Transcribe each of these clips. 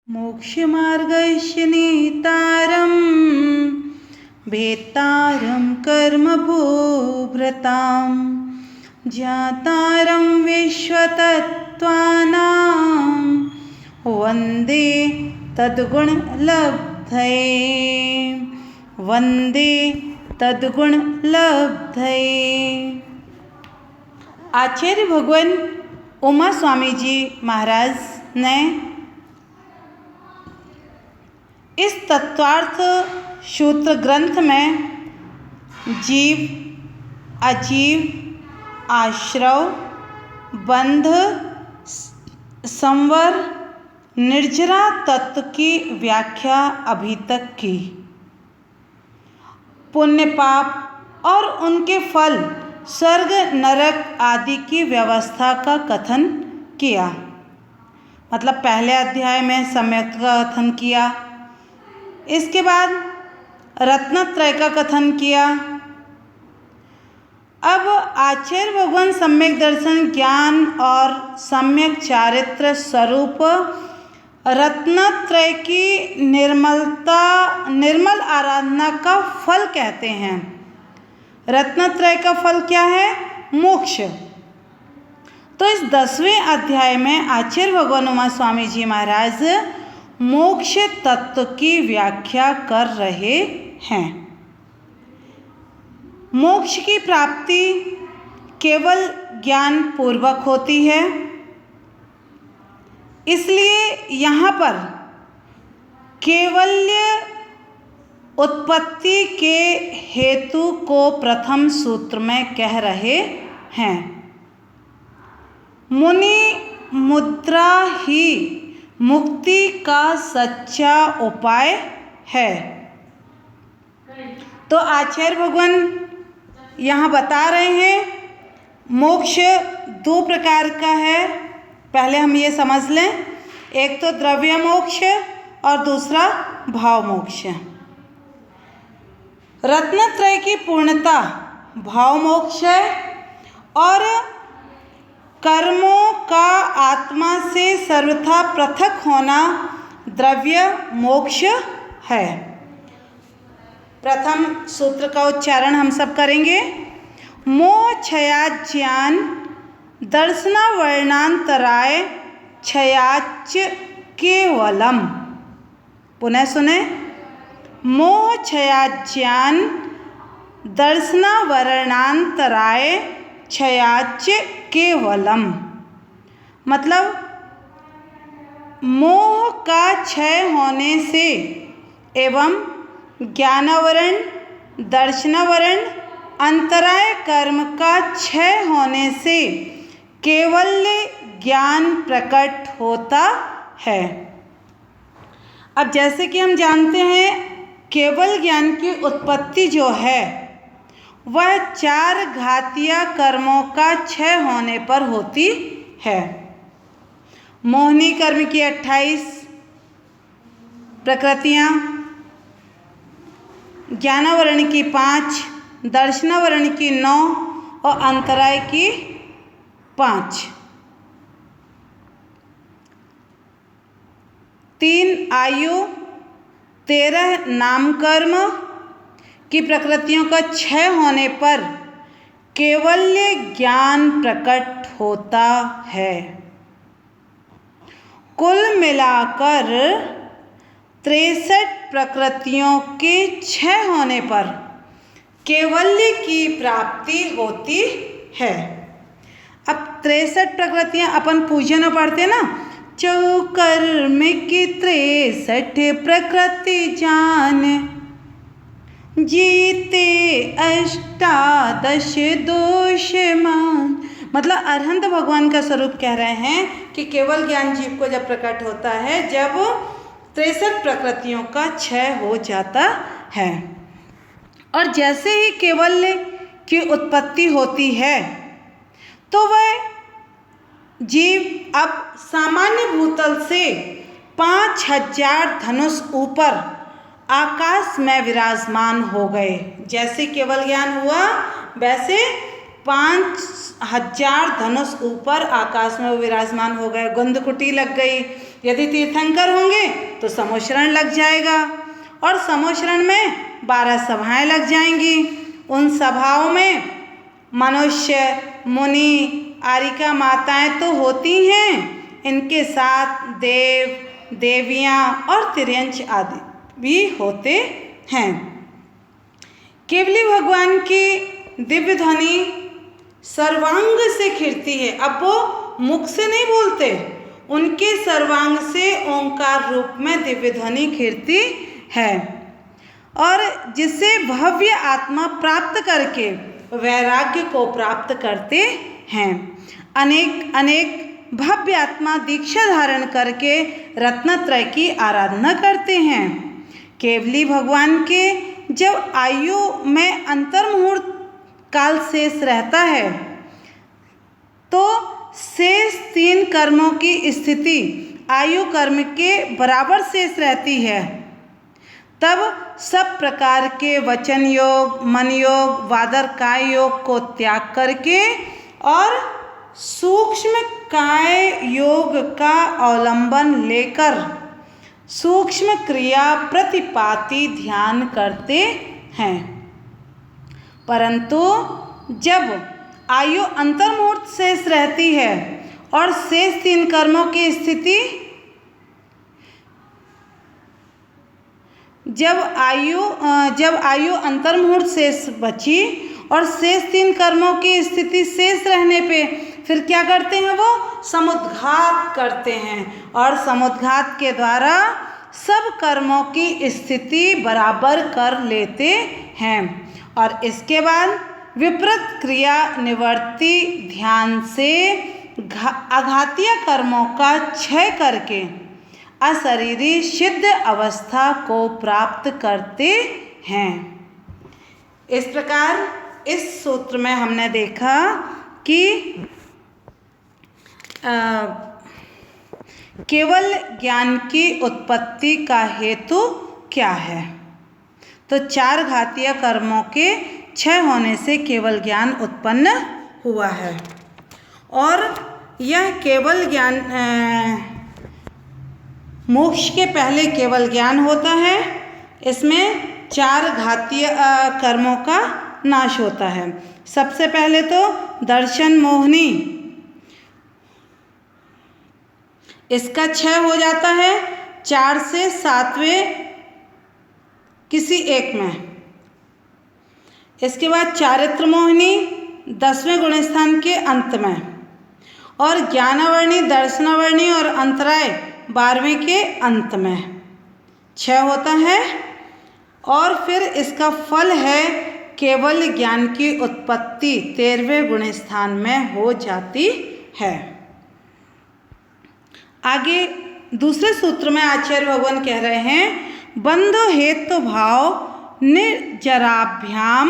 मोक्षमार्गस्य नेतारं भेत्तारं कर्मभूभृतां ज्ञातारं विश्वतत्त्वानां वन्दे तद्गुणलब्धये वन्दे तद्गुणलब्धये। आचार्य भगवान उमा स्वामी जी महाराज ने इस तत्वार्थ सूत्र ग्रंथ में जीव, अजीव, आश्रव, बंध, संवर, निर्जरा तत्व की व्याख्या अभी तक की। पुण्य पाप और उनके फल, स्वर्ग नरक आदि की व्यवस्था का कथन किया। मतलब पहले अध्याय में सम्यक का कथन किया, इसके बाद रत्नत्रय का कथन किया। अब आचार्य भगवान सम्यक दर्शन ज्ञान और सम्यक चारित्र स्वरूप रत्नत्रय की निर्मल आराधना का फल कहते हैं। रत्नत्रय का फल क्या है? मोक्ष। तो इस 10वें अध्याय में आचार्य भगवान उमा स्वामी जी महाराज मोक्ष तत्व की व्याख्या कर रहे हैं। मोक्ष की प्राप्ति केवल ज्ञान पूर्वक होती है, इसलिए यहाँ पर केवल्य उत्पत्ति के हेतु को प्रथम सूत्र में कह रहे हैं। मुनि मुद्रा ही मुक्ति का सच्चा उपाय है। तो आचार्य भगवान यहाँ बता रहे हैं मोक्ष 2 प्रकार का है। पहले हम ये समझ लें, एक तो द्रव्य मोक्ष और दूसरा भाव मोक्ष। रत्नत्रय की पूर्णता भाव मोक्ष है और कर्मों का आत्मा से सर्वथा पृथक होना द्रव्य मोक्ष है। प्रथम सूत्र का उच्चारण हम सब करेंगे। मोह क्षयाज्ञान दर्शना वर्णांतराय क्षयाच केवलम। पुनः सुने। मोह क्षयाज्ञान दर्शना वर्णांतराय क्षयाच केवलम। मतलब मोह का क्षय होने से एवं ज्ञानावरण, दर्शनावरण, अंतराय कर्म का क्षय होने से केवल्य ज्ञान प्रकट होता है। अब जैसे कि हम जानते हैं केवल ज्ञान की उत्पत्ति जो है वह 4 घातीय कर्मों का क्षय होने पर होती है। मोहिनी कर्म की 28 प्रकृतियाँ, ज्ञानावरण की 5, दर्शनावरण की 9 और अंतराय की 5। 3 आयु, 13 नाम कर्म की प्रकृतियों का क्षय होने पर केवल्य ज्ञान प्रकट होता है। कुल मिलाकर 63 प्रकृतियों के क्षय होने पर केवल्य की प्राप्ति होती है। अब 63 प्रकृतियां अपन पूजन में पढ़ते ना, चौकर्म की 63 प्रकृति जान जीते अष्टादश दोषमान। मतलब अरहंत भगवान का स्वरूप कह रहे हैं कि केवल ज्ञान जीव को जब प्रकट होता है जब 63 प्रकृतियों का क्षय हो जाता है। और जैसे ही केवल्य की उत्पत्ति होती है तो वह जीव अब सामान्य भूतल से 5000 धनुष ऊपर आकाश में विराजमान हो गए। जैसे केवल ज्ञान हुआ वैसे 5000 धनुष ऊपर आकाश में वो विराजमान हो गए। गंधकुटी लग गई, यदि तीर्थंकर होंगे तो समोशरण लग जाएगा, और समोशरण में 12 सभाएं लग जाएंगी। उन सभाओं में मनुष्य, मुनि, आरिका माताएं तो होती हैं, इनके साथ देव, देवियाँ और तिर्यंच आदि भी होते हैं। केवली भगवान की दिव्य ध्वनि सर्वांग से खिरती है। अब वो मुख से नहीं बोलते, उनके सर्वांग से ओंकार रूप में दिव्य ध्वनि खिरती है, और जिसे भव्य आत्मा प्राप्त करके वैराग्य को प्राप्त करते हैं। अनेक अनेक भव्य आत्मा दीक्षा धारण करके रत्नत्रय की आराधना करते हैं। केवली भगवान के जब आयु में अंतर्मुहूर्त काल शेष रहता है तो शेष 3 कर्मों की स्थिति आयु कर्म के बराबर शेष रहती है। तब सब प्रकार के वचन योग, मन योग, वादर काय योग को त्याग करके और सूक्ष्म काय योग का अवलंबन लेकर सूक्ष्म क्रिया प्रतिपाती ध्यान करते हैं। परंतु जब आयु अंतर्मुहूर्त शेष रहती है और शेष 3 कर्मों की स्थिति जब आयु अंतर्मुहूर्त शेष बची और शेष 3 कर्मों की स्थिति शेष रहने पे फिर क्या करते हैं, वो समुद्घात करते हैं, और समुद्घात के द्वारा सब कर्मों की स्थिति बराबर कर लेते हैं। और इसके बाद विपरीत क्रिया निवृत्ति ध्यान से आघातीय कर्मों का क्षय करके अशरीरी सिद्ध अवस्था को प्राप्त करते हैं। इस प्रकार इस सूत्र में हमने देखा कि केवल ज्ञान की उत्पत्ति का हेतु क्या है। तो 4 घातीय कर्मों के क्षय होने से केवल ज्ञान उत्पन्न हुआ है, और यह केवल ज्ञान मोक्ष के पहले केवल ज्ञान होता है। इसमें 4 घातीय कर्मों का नाश होता है। सबसे पहले तो दर्शन मोहिनी, इसका क्षय हो जाता है 4 से 7वें किसी एक में। इसके बाद चारित्र मोहिनी 10वें गुणस्थान के अंत में, और ज्ञानावर्णी, दर्शनावर्णी और अंतराय 12वें के अंत में क्षय होता है। और फिर इसका फल है केवल ज्ञान की उत्पत्ति 13वें गुणस्थान में हो जाती है। आगे दूसरे सूत्र में आचार्य भगवान कह रहे हैं, बंधो हेतु भाव निर्जराभ्याम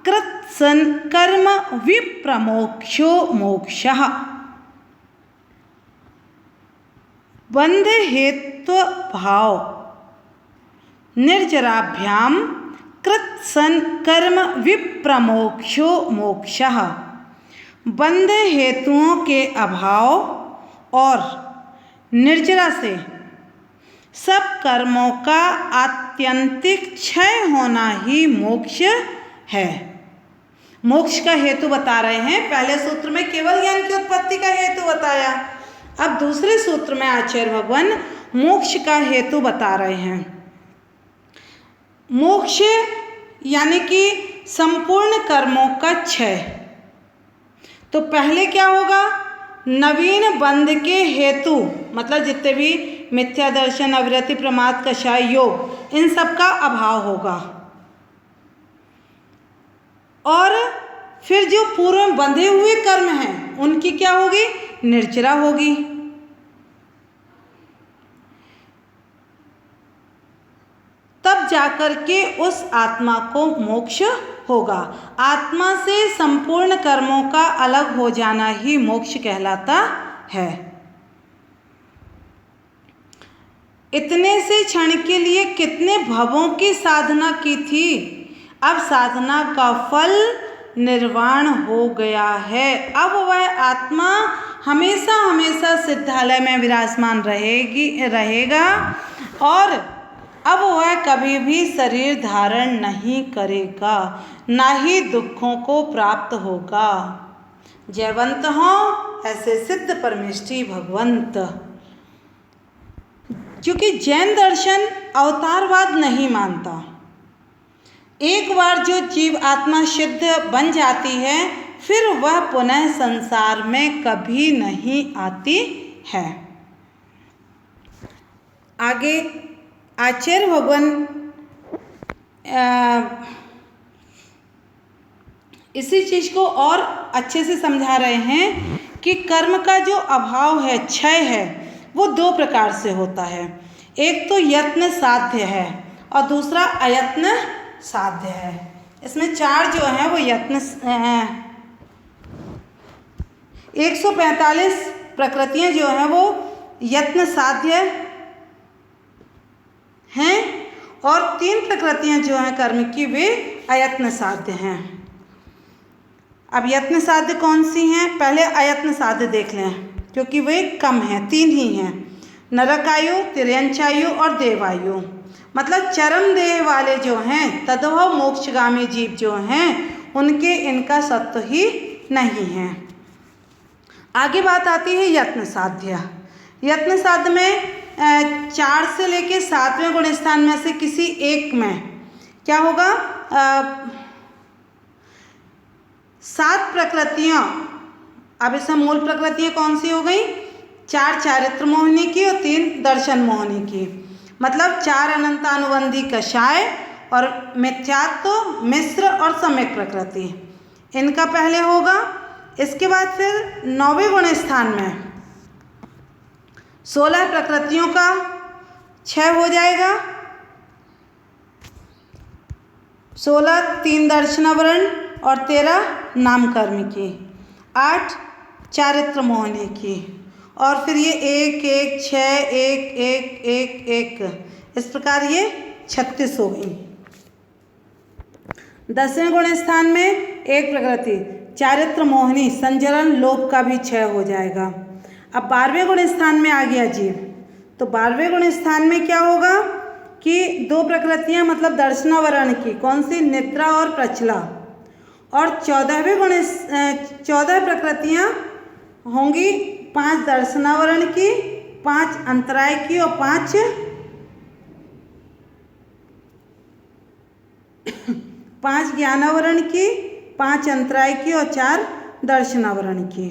कृत कर्म विप्रमोक्षो मोक्षः। बंध हेतु भाव निर्जराभ्याम कृत कर्म विप्रमोक्षो मोक्षः। बंध हेतुओं के अभाव और निर्जरा से सब कर्मों का आत्यंतिक क्षय होना ही मोक्ष है। मोक्ष का हेतु बता रहे हैं। पहले सूत्र में केवल ज्ञान की उत्पत्ति का हेतु बताया, अब दूसरे सूत्र में आचार्य भगवान मोक्ष का हेतु बता रहे हैं। मोक्ष यानी कि संपूर्ण कर्मों का क्षय। तो पहले क्या होगा, नवीन बंध के हेतु, मतलब जितने भी मिथ्या दर्शन, अविरति, प्रमाद, कषाय, योग, इन सब का अभाव होगा। और फिर जो पूर्व में बंधे हुए कर्म हैं उनकी क्या होगी, निर्जरा होगी। तब जाकर के उस आत्मा को मोक्ष होगा। आत्मा से संपूर्ण कर्मों का अलग हो जाना ही मोक्ष कहलाता है। इतने से क्षण के लिए कितने भवों की साधना की थी, अब साधना का फल निर्वाण हो गया है। अब वह आत्मा हमेशा हमेशा सिद्धालय में विराजमान रहेगा और अब वह कभी भी शरीर धारण नहीं करेगा, ना ही दुखों को प्राप्त होगा। जयवंत हो ऐसे सिद्ध परमेष्ठी भगवंत। क्योंकि जैन दर्शन अवतारवाद नहीं मानता। एक बार जो जीव आत्मा सिद्ध बन जाती है फिर वह पुनः संसार में कभी नहीं आती है। आगे आचार्य भगवान इसी चीज़ को और अच्छे से समझा रहे हैं कि कर्म का जो अभाव है, क्षय है, वो दो प्रकार से होता है। एक तो यत्न साध्य है और दूसरा अयत्न साध्य है। इसमें चार जो हैं वो यत्न 145 प्रकृतियां जो हैं वो यत्न साध्य हैं और 3 प्रकृतियां जो हैं कर्म की वे अयत्न साध्य हैं। अब यत्न साध्य कौन सी हैं? पहले अयत्न साध्य देख लें क्योंकि वे कम हैं, 3 ही हैं, नरकायु, तिर्यंचायु और देवायु। मतलब चरम देह वाले जो हैं, तद्भव मोक्षगामी जीव जो हैं, उनके इनका सत्व ही नहीं है। आगे बात आती है यत्न साध्य। यत्न साध्य में 4 से लेके 7वें गुण स्थान में से किसी एक में क्या होगा? 7 प्रकृतियाँ। अब इसमें मूल प्रकृतियाँ कौन सी हो गई? 4 चारित्र मोहिनी की और 3 दर्शन मोहिनी की। मतलब 4 अनंतानुबंधी कषाय और मिथ्यात्व, मिश्र और सम्यक प्रकृति, इनका पहले होगा। इसके बाद फिर 9वें गुण स्थान में 16 प्रकृतियों का क्षय हो जाएगा। 16 3 दर्शनावरण और 13 नामकर्म की, 8 चारित्र मोहनी की और फिर ये 1 1 6 1 1 1 1 इस प्रकार ये 36 हो गई। 10वें गुण स्थान में 1 प्रकृति चारित्र मोहिनी संजरण लोभ का भी क्षय हो जाएगा। अब 12वें गुण स्थान में आ गया जीव, तो 12वें गुण स्थान में क्या होगा कि 2 प्रकृतियां मतलब दर्शनावरण की, कौन सी? निद्रा और प्रचला। और 14वें गुण 14 प्रकृतियां होंगी 5 दर्शनावरण की, 5 अंतराय की और 5 ज्ञानावरण की, 5 अंतराय की और 4 दर्शनावरण की।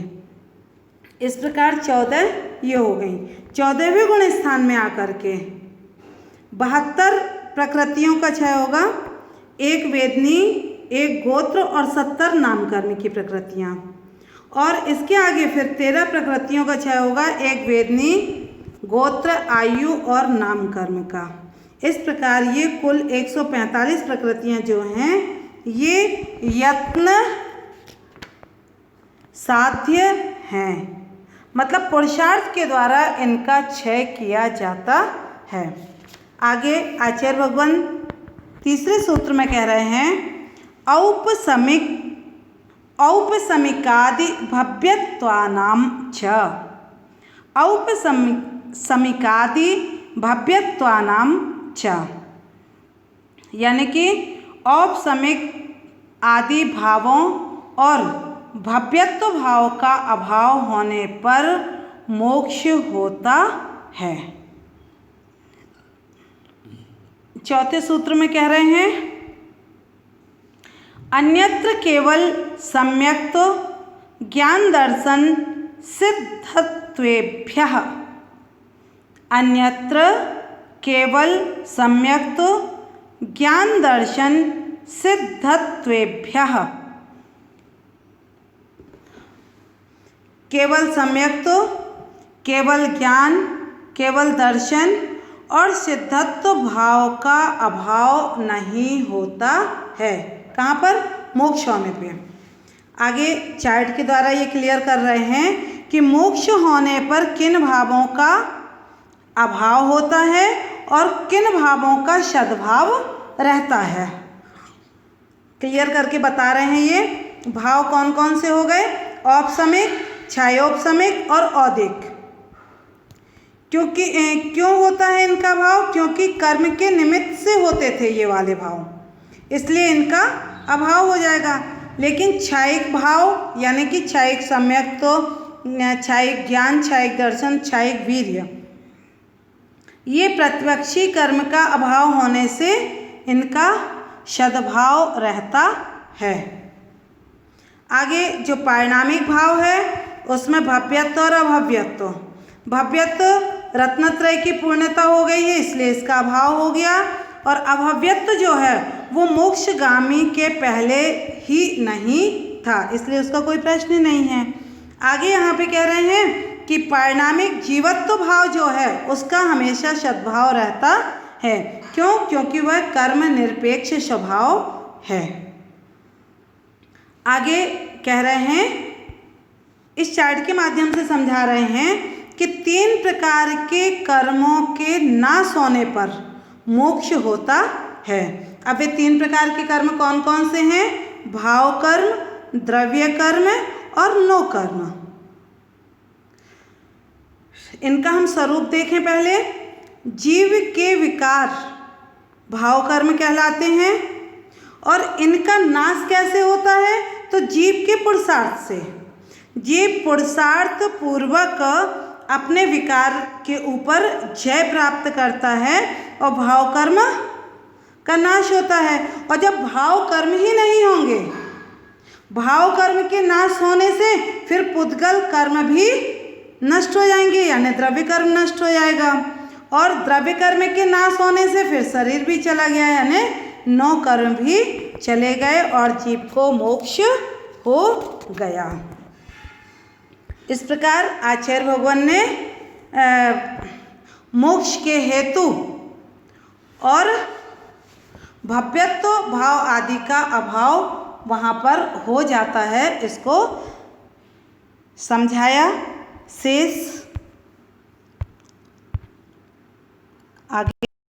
इस प्रकार 14 ये हो गई। 14वें गुण स्थान में आकर के 72 प्रकृतियों का क्षय होगा, 1 वेदनी, 1 गोत्र और 70 नामकर्म की प्रकृतियाँ। और इसके आगे फिर 13 प्रकृतियों का क्षय होगा, 1 वेदनी, गोत्र, आयु और नामकर्म का। इस प्रकार ये कुल 145 प्रकृतियाँ जो हैं ये यत्न साध्य हैं, मतलब पुरुषार्थ के द्वारा इनका क्षय किया जाता है। आगे आचार्य भगवान तीसरे सूत्र में कह रहे हैं औपसमिकादि भव्यत्वानां च। औपसमिकादि भव्यत्वानां च यानी कि औपसमिक आदि भावों और भव्यत्व भाव का अभाव होने पर मोक्ष होता है। चौथे सूत्र में कह रहे हैं अन्यत्र केवल सम्यक्त ज्ञान दर्शन सिद्धत्वेभ्यः। अन्यत्र केवल सम्यक्त ज्ञान दर्शन सिद्धत्वेभ्यः। केवल सम्यक्त, केवल ज्ञान, केवल दर्शन और सिद्धत्व भाव का अभाव नहीं होता है। कहाँ पर? मोक्ष होने पे। आगे चार्ट के द्वारा ये क्लियर कर रहे हैं कि मोक्ष होने पर किन भावों का अभाव होता है और किन भावों का सद्भाव रहता है। क्लियर करके बता रहे हैं। ये भाव कौन कौन से हो गए? औपसमिक, क्षयोपशमिक और औदिक। क्योंकि क्यों होता है इनका भाव? क्योंकि कर्म के निमित्त से होते थे ये वाले भाव, इसलिए इनका अभाव हो जाएगा। लेकिन क्षयिक भाव यानी कि क्षयिक सम्यक, तो क्षयिक ज्ञान, क्षयिक दर्शन, क्षयिक वीर्य, ये प्रतिपक्षी कर्म का अभाव होने से इनका सद्भाव रहता है। आगे जो परिणामिक भाव है उसमें भव्यत्व और अभव्यत्व। भव्यत्व रत्नत्रय की पूर्णता हो गई है इसलिए इसका अभाव हो गया, और अभव्यत्व जो है वो मोक्षगामी के पहले ही नहीं था, इसलिए उसका कोई प्रश्न ही नहीं है। आगे यहाँ पे कह रहे हैं कि परिणामिक जीवत्व भाव जो है उसका हमेशा सद्भाव रहता है। क्यों? क्योंकि वह कर्म निरपेक्ष स्वभाव है। आगे कह रहे हैं, इस चार्ट के माध्यम से समझा रहे हैं कि 3 प्रकार के कर्मों के नाश होने पर मोक्ष होता है। अब ये 3 प्रकार के कर्म कौन कौन से हैं? भाव कर्म, द्रव्य कर्म और नो कर्म। इनका हम स्वरूप देखें पहले। जीव के विकार भाव कर्म कहलाते हैं, और इनका नाश कैसे होता है? तो जीव के पुरुषार्थ से। जीव पुरुषार्थ पूर्वक अपने विकार के ऊपर जय प्राप्त करता है और भाव कर्म का नाश होता है। और जब भाव कर्म ही नहीं होंगे, भाव कर्म के नाश होने से फिर पुद्गल कर्म भी नष्ट हो जाएंगे, यानी द्रव्य कर्म नष्ट हो जाएगा, और द्रव्य कर्म के नाश होने से फिर शरीर भी चला गया, यानी नौ कर्म भी चले गए और जीव को मोक्ष हो गया। इस प्रकार आचार्य भगवान ने मोक्ष के हेतु और भव्यत्व भाव आदि का अभाव वहाँ पर हो जाता है, इसको समझाया। शेष